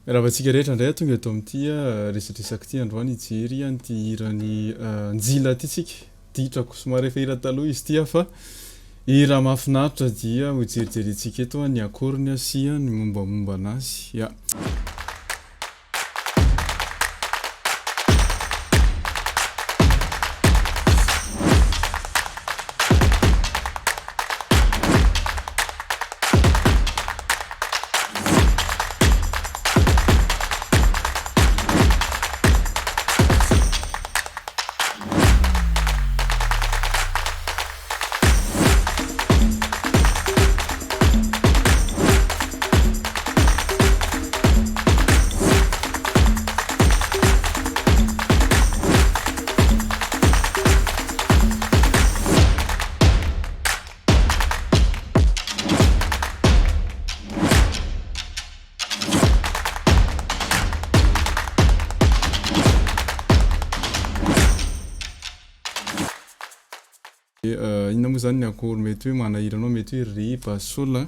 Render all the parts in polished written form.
raha vatsika rehetra indray tonga eto amin'ity resadresaka ty androany ijery an'ity hirany Njila ty tsika ditrako somary efa hira taloha izy ty fa hira mahafinaritra dia ho jerijerentsika eto ny akoro ny asia ny mombamomba anazy ya inona moa zany ny akoro mety hoe manahira anao mety hoe re basola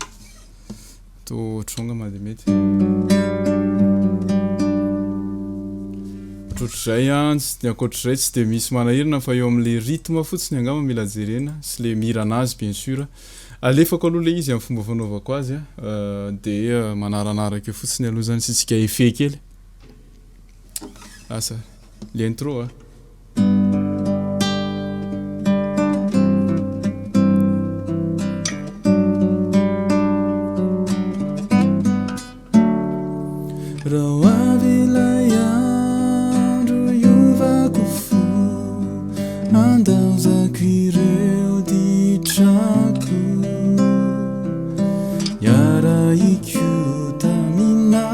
to tronga mande mety ohatrohatr'izay ny akoatr'izay tsy de misy manahirana fa eo am'le rythme fotsiny angamba mila jerena sy le mihira anazy bien sûr alefako aloha le izy amin'ny fomba fanaovako azy de manaranaraka eo fotsiny aloha zany sitsika effet kely asa l'intro ireo ditrako yara ikiutamina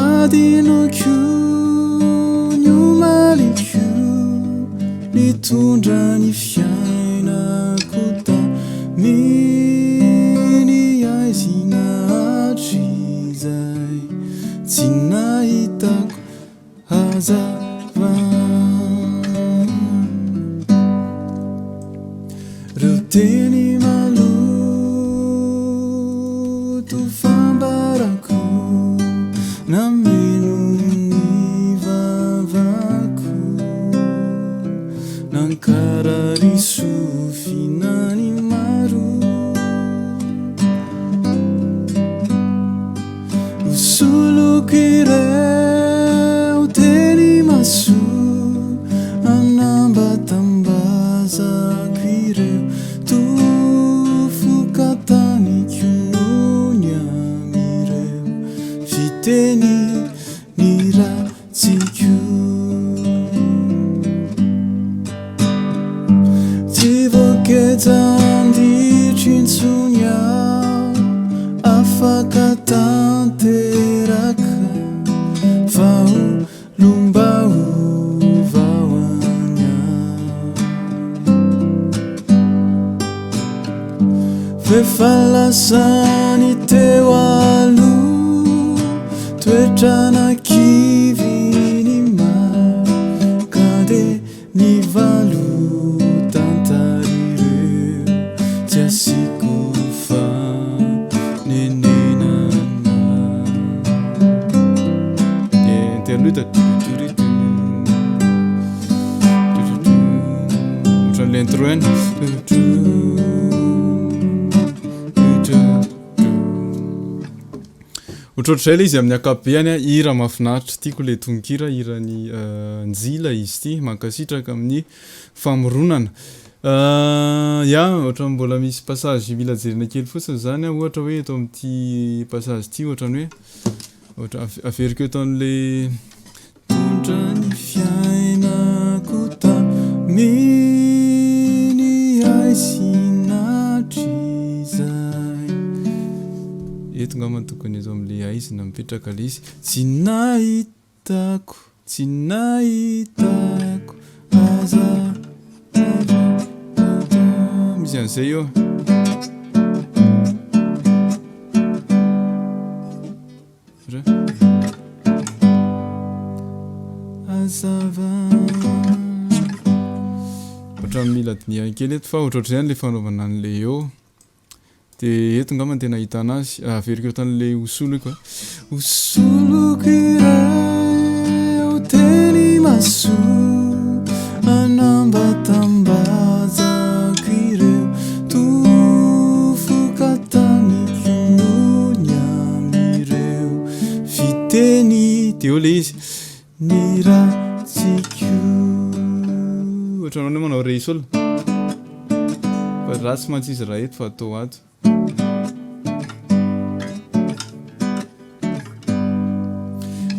adino nyumaliku litundra ny fiainako taminy aizinatry zay tsy nahitako hazava reo teny maloto fambarako nameno ny vavako nankarary sofinany maro usulukire anambatambazako ireo tofokatanikononyamireo fiteny ny ratsiko tsy voaketsanditrintsony afaka tanteraka fa lombao fefalasany teo aloha toetrana kiviny maka de ny valo tantarireo tsy asiko fanenenana interlude ohatran'ny l'intro eny ohatrohatr'izay le izy amin'ny akabeany hira mahafinaritra tiako le tononkira hirany Njila izy ty Mankasitraka amin'ny famoronana ya ohatra mbola misy passage mila jerena kely fotsiny zany ohatra hoe eto amin'ity passage ty ohatrany hoe ohatra averiko eto an'le tondra ny fiainako taminy aisinatry zay eto ngamba tokony ezo am'le aizina mipetraka le izy tsy nahitako aza misy an'izay eo azava ohatran'ny mila dinihan kely eto fa ohatrohatr'izany le fanaovana an'le eo de eto ngamba tena ahita anazy averiko tan'le osoloko osoloko ireo teny maso anambatambazako ireo tofoka tamilonony amireo fiteny de eo le izy ny ratsiko ohatranao ne manao re solo fa ratsy mantsy izy raha eto fa atao ato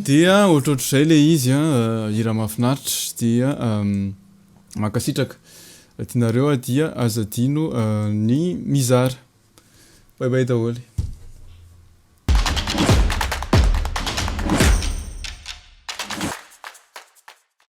dia ohatrohatr'izay le izy hira mahafinaritra dia mankasitraka tianareo dia aza adino ny mizara bye bye daholo